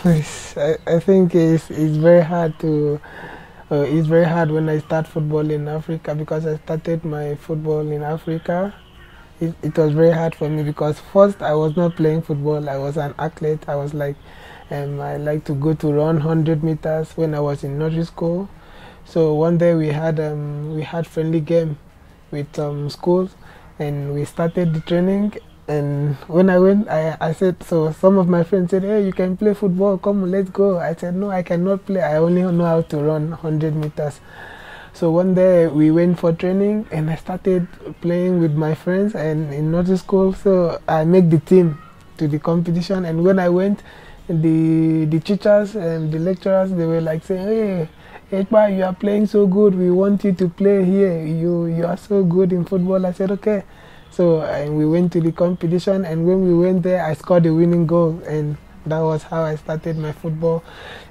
I think it's very hard to. It's very hard when I start football in Africa because I started my football in Africa. It was very hard for me because first I was not playing football. I was an athlete. I was like, I like to go to run 100 meters when I was in nursery school. So one day we had friendly game with schools, and we started the training. And when I went, I said, so some of my friends said, hey, you can play football, come on, let's go. I said, no, I cannot play. I only know how to run 100 meters. So one day we went for training, and I started playing with my friends and in nursery school. So I made the team to the competition. And when I went, the teachers and the lecturers, they were like saying, hey, Ekpai, you are playing so good. We want you to play here. You are so good in football. I said, okay. So we went to the competition, and when we went there, I scored the winning goal, and that was how I started my football.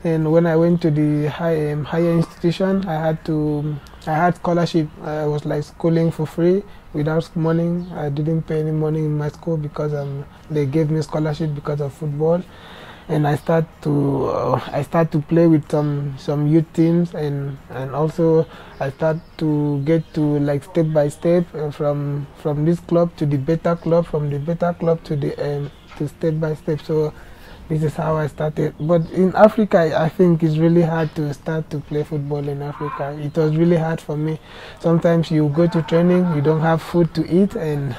And when I went to the higher institution, I had scholarship. I was like schooling for free without money. I didn't pay any money in my school because they gave me scholarship because of football. And I start to play with some youth teams, and also I start to get to like step by step from this club to the better club, from the better club to the to step by step. So this is how I started. But in Africa, I think it's really hard to start to play football in Africa. It was really hard for me. Sometimes you go to training, you don't have food to eat, and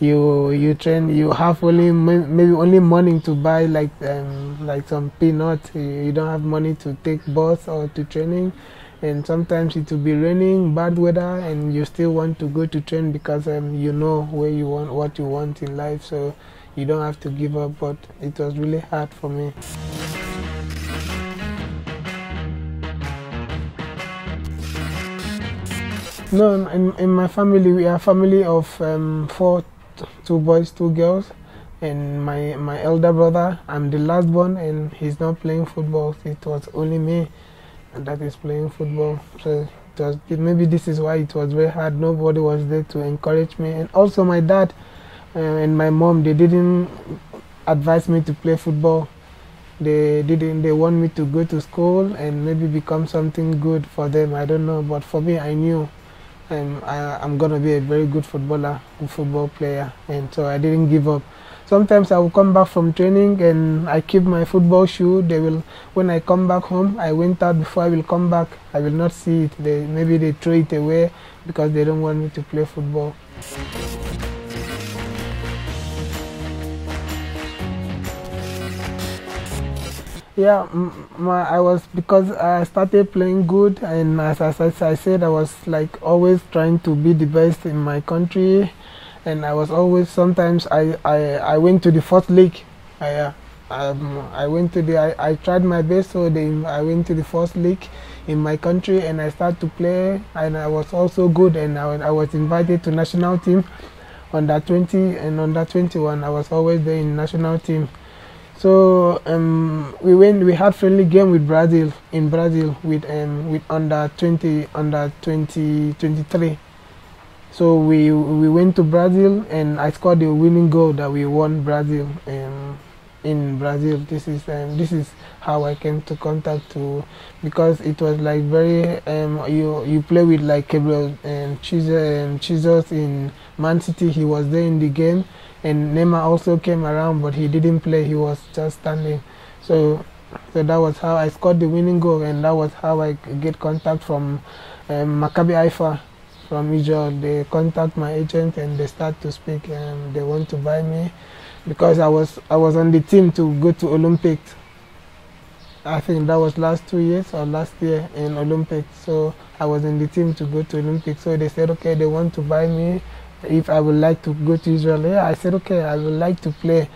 you train, you have maybe only money to buy like some peanuts. You don't have money to take bus or to training, and sometimes it will be raining, bad weather, and you still want to go to train because you know where you want, what you want in life, so you don't have to give up. But it was really hard for me. No, in my family, we are a family of four. Two boys, two girls, and my elder brother. I'm the last born, and he's not playing football. It was only me that is playing football. So maybe this is why it was very hard. Nobody was there to encourage me, and also my dad and my mom, they didn't advise me to play football. They didn't. They want me to go to school and maybe become something good for them. I don't know, but for me, I knew. I'm gonna be a very good football player, and so I didn't give up. Sometimes I will come back from training and I keep my football shoe. When I come back home, I went out before I will come back. I will not see it. Maybe they throw it away because they don't want me to play football. Yeah, because I started playing good, and as I said, I was like always trying to be the best in my country, and I was always, sometimes I went to the first league. I tried my best, so I went to the first league in my country, and I started to play, and I was also good, and I was invited to national team, under 20 and under 21. I was always there in national team. So we had friendly game with Brazil with under 23. So we went to Brazil, and I scored the winning goal that we won Brazil in Brazil. This is how I came to contact to, because it was like very you play with like Gabriel and Jesus in Man City. He was there in the game. And Neymar also came around, but he didn't play. He was just standing. So that was how I scored the winning goal, and that was how I get contact from Maccabi Haifa from Israel. They contact my agent, and they start to speak, and they want to buy me because I was on the team to go to Olympics. I think that was last 2 years or last year in Olympics. So I was in the team to go to Olympics. So they said, okay, they want to buy me. If I would like to go to Israel. Yeah, I said, okay, I would like to play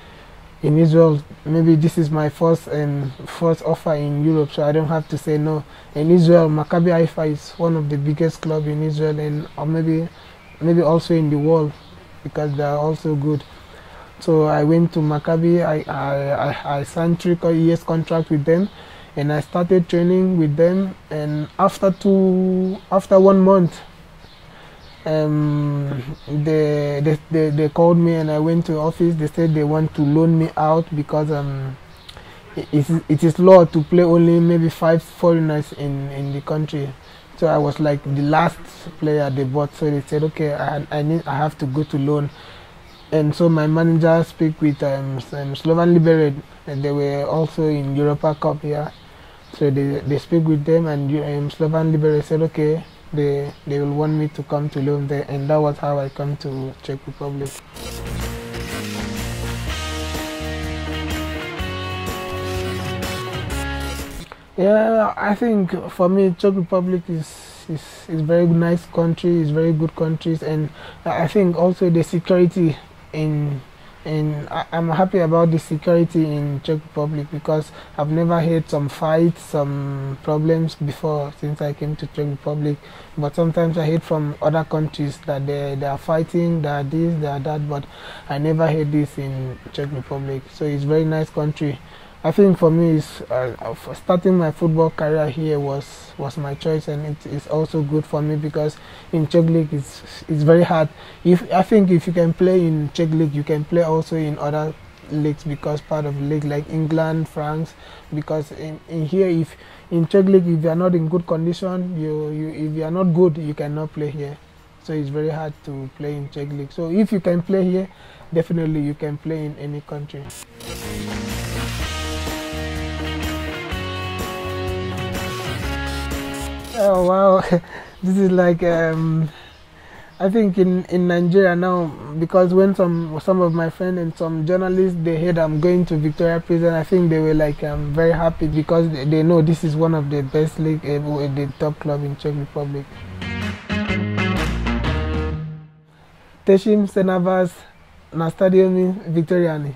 in Israel. Maybe this is my first offer in Europe, so I don't have to say no. In Israel, Maccabi Haifa is one of the biggest clubs in Israel, and or maybe also in the world, because they are also good. So I went to Maccabi. I signed 3 years contract with them, and I started training with them. And after 1 month, they called me, and I went to the office. They said they want to loan me out because it is law to play only maybe 5 foreigners in the country. So I was like the last player they bought. So they said, okay, I have to go to loan. And so my manager speak with Slovan Liberec, and they were also in Europa Cup here. So they speak with them, and Slovan Liberec said, okay, they will want me to come to loan there, and that was how I come to Czech Republic. Yeah, I think for me, Czech Republic is very nice country. It's very good countries, and I think also the security I'm happy about the security in Czech Republic, because I've never had some fights, some problems before since I came to Czech Republic. But sometimes I heard from other countries that they are fighting, they are this, they are that, but I never heard this in Czech Republic. So it's a very nice country. I think for me, starting my football career here was my choice, and it is also good for me because in Czech League it's very hard. I think if you can play in Czech League, you can play also in other leagues, because part of the league like England, France. Because in here, if in Czech League, if you are not in good condition, if you are not good, you cannot play here. So it's very hard to play in Czech League. So if you can play here, definitely you can play in any country. Oh wow, this is like I think in Nigeria now, because when some of my friends and some journalists, they heard I'm going to Victoria prison, I think they were like very happy, because they know this is one of the best league, the top club in Czech Republic. Teším se na vás na stadionu Viktorie.